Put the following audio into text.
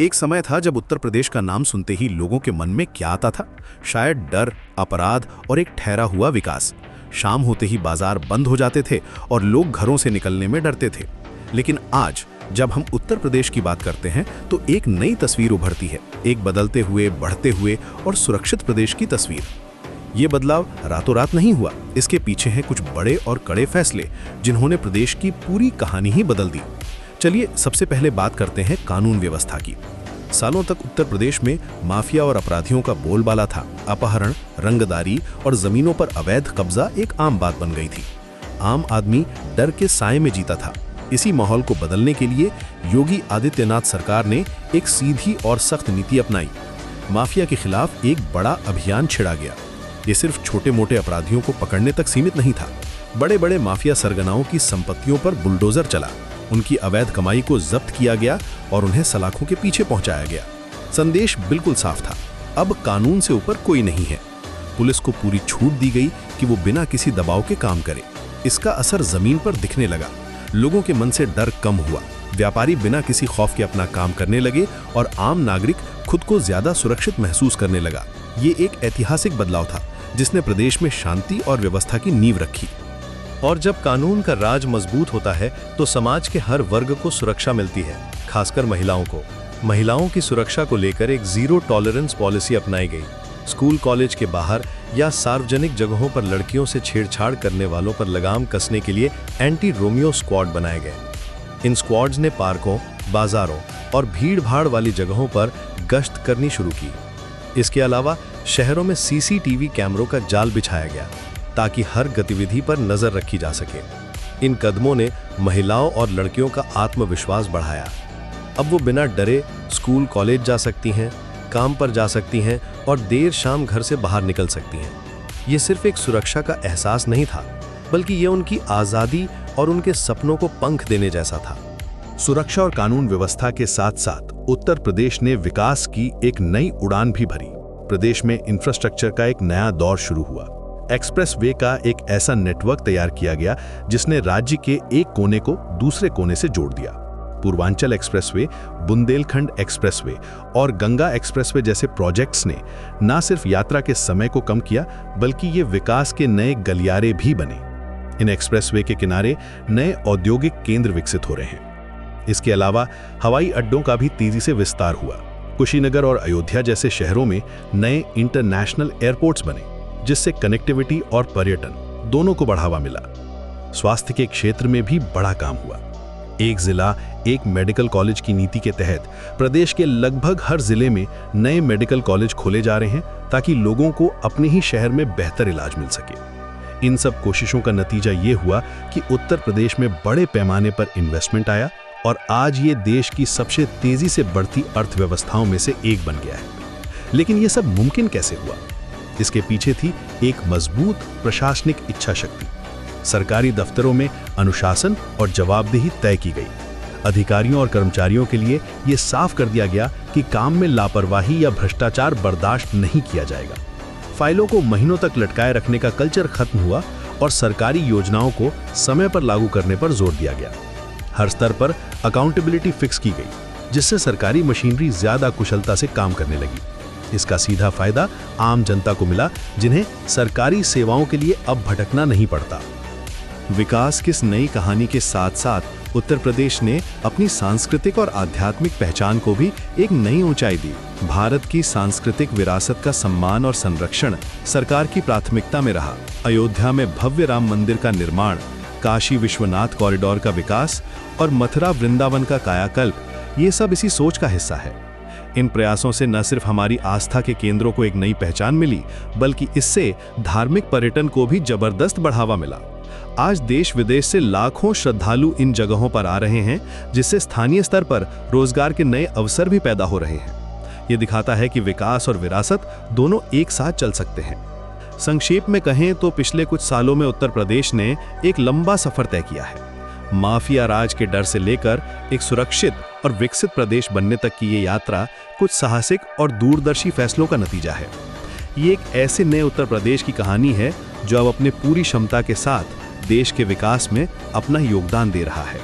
एक समय था जब उत्तर प्रदेश का नाम सुनते ही लोगों के मन में क्या आता था? शायद डर, अपराध और एक ठहरा हुआ विकास। शाम होते ही बाजार बंद हो जाते थे और लोग घरों से निकलने में डरते थे। लेकिन आज जब हम उत्तर प्रदेश की बात करते हैं तो एक नई तस्वीर उभरती है, एक बदलते हुए, बढ़ते हुए और सुरक्षित प्रदेश की तस्वीर। ये बदलाव रातों रात नहीं हुआ, इसके पीछे हैं कुछ बड़े और कड़े फैसले जिन्होंने प्रदेश की पूरी कहानी ही बदल दी। चलिए सबसे पहले बात करते हैं कानून व्यवस्था की। सालों तक उत्तर प्रदेश में माफिया और अपराधियों का बोलबाला था। अपहरण, रंगदारी और जमीनों पर अवैध कब्जा एक आम बात बन गई थी। आम आदमी डर के साए में जीता था। इसी माहौल को बदलने के लिए योगी आदित्यनाथ सरकार ने एक सीधी और सख्त नीति अपनाई। माफिया के खिलाफ एक बड़ा अभियान छिड़ा गया। ये सिर्फ छोटे मोटे अपराधियों को पकड़ने तक सीमित नहीं था। बड़े बड़े माफिया सरगनाओं की संपत्तियों पर बुलडोजर चला, उनकी अवैध कमाई को जब्त किया गया और उन्हें सलाखों के पीछे पहुंचाया गया। संदेश बिल्कुल साफ था, अब कानून से ऊपर कोई नहीं है। पुलिस को पूरी छूट दी गई कि वो बिना किसी दबाव के काम करे। इसका असर जमीन पर दिखने लगा। लोगों के मन से डर कम हुआ, व्यापारी बिना किसी खौफ के अपना काम करने लगे और आम नागरिक खुद को ज्यादा सुरक्षित महसूस करने लगा। ये एक ऐतिहासिक बदलाव था जिसने प्रदेश में शांति और व्यवस्था की नींव रखी। और जब कानून का राज मजबूत होता है तो समाज के हर वर्ग को सुरक्षा मिलती है, खासकर महिलाओं को। महिलाओं की सुरक्षा को लेकर एक जीरो टॉलरेंस पॉलिसी अपनाई गई। स्कूल कॉलेज के बाहर या सार्वजनिक जगहों पर लड़कियों से छेड़छाड़ करने वालों पर लगाम कसने के लिए एंटी रोमियो स्क्वाड बनाए गए। इन स्क्वाड्स ने पार्कों, बाजारों और भीड़-भाड़ वाली जगहों पर गश्त करनी शुरू की। इसके अलावा शहरों में सीसीटीवी कैमरों का जाल बिछाया गया ताकि हर गतिविधि पर नजर रखी जा सके। इन कदमों ने महिलाओं और लड़कियों का आत्मविश्वास बढ़ाया। अब वो बिना डरे स्कूल कॉलेज जा सकती हैं, काम पर जा सकती हैं और देर शाम घर से बाहर निकल सकती हैं। ये सिर्फ एक सुरक्षा का एहसास नहीं था, बल्कि ये उनकी आज़ादी और उनके सपनों को पंख देने जैसा था। सुरक्षा और कानून व्यवस्था के साथ साथ उत्तर प्रदेश ने विकास की एक नई उड़ान भी भरी। प्रदेश में इंफ्रास्ट्रक्चर का एक नया दौर शुरू हुआ। एक्सप्रेस वे का एक ऐसा नेटवर्क तैयार किया गया जिसने राज्य के एक कोने को दूसरे कोने से जोड़ दिया। पूर्वांचल एक्सप्रेसवे, बुंदेलखंड एक्सप्रेसवे और गंगा एक्सप्रेसवे जैसे प्रोजेक्ट्स ने न सिर्फ यात्रा के समय को कम किया, बल्कि ये विकास के नए गलियारे भी बने। इन एक्सप्रेसवे के किनारे नए औद्योगिक केंद्र विकसित हो रहे हैं। इसके अलावा हवाई अड्डों का भी तेजी से विस्तार हुआ। कुशीनगर और अयोध्या जैसे शहरों में नए इंटरनेशनल एयरपोर्ट्स बने, जिससे कनेक्टिविटी और पर्यटन दोनों को बढ़ावा मिला। स्वास्थ्य के क्षेत्र में भी बड़ा काम हुआ। एक जिला एक मेडिकल कॉलेज की नीति के तहत प्रदेश के लगभग हर जिले में नए मेडिकल कॉलेज खोले जा रहे हैं ताकि लोगों को अपने ही शहर में बेहतर इलाज मिल सके। इन सब कोशिशों का नतीजा ये हुआ कि उत्तर प्रदेश में बड़े पैमाने पर इन्वेस्टमेंट आया और आज ये देश की सबसे तेजी से बढ़ती अर्थव्यवस्थाओं में से एक बन गया है। लेकिन ये सब मुमकिन कैसे हुआ? इसके पीछे थी एक मजबूत प्रशासनिक इच्छा शक्ति। सरकारी दफ्तरों में अनुशासन और जवाबदेही तय की गई। अधिकारियों और कर्मचारियों के लिए यह साफ कर दिया गया कि काम में लापरवाही या भ्रष्टाचार बर्दाश्त नहीं किया जाएगा। फाइलों को महीनों तक लटकाए रखने का कल्चर खत्म हुआ और सरकारी योजनाओं को समय पर लागू करने पर जोर दिया गया। हर स्तर पर अकाउंटेबिलिटी फिक्स की गई, जिससे सरकारी मशीनरी ज्यादा कुशलता से काम करने लगी। इसका सीधा फायदा आम जनता को मिला, जिन्हें सरकारी सेवाओं के लिए अब भटकना नहीं पड़ता। विकास की इस नई कहानी के साथ साथ उत्तर प्रदेश ने अपनी सांस्कृतिक और आध्यात्मिक पहचान को भी एक नई ऊंचाई दी। भारत की सांस्कृतिक विरासत का सम्मान और संरक्षण सरकार की प्राथमिकता में रहा। अयोध्या में भव्य राम मंदिर का निर्माण, काशी विश्वनाथ कॉरिडोर का विकास और मथुरा वृंदावन का कायाकल्प, ये सब इसी सोच का हिस्सा है। इन प्रयासों से न सिर्फ हमारी आस्था के केंद्रों को एक नई पहचान मिली, बल्कि इससे धार्मिक पर्यटन को भी जबरदस्त बढ़ावा मिला। आज देश विदेश से लाखों श्रद्धालु इन जगहों पर आ रहे हैं, जिससे स्थानीय स्तर पर रोजगार के नए अवसर भी पैदा हो रहे हैं। ये दिखाता है कि विकास और विरासत दोनों एक साथ चल सकते हैं। संक्षेप में कहें तो पिछले कुछ सालों में उत्तर प्रदेश ने एक लंबा सफर तय किया है। माफिया राज के डर से लेकर एक सुरक्षित और विकसित प्रदेश बनने तक की ये यात्रा कुछ साहसिक और दूरदर्शी फैसलों का नतीजा है। ये एक ऐसे नए उत्तर प्रदेश की कहानी है जो अब अपने पूरी क्षमता के साथ देश के विकास में अपना योगदान दे रहा है।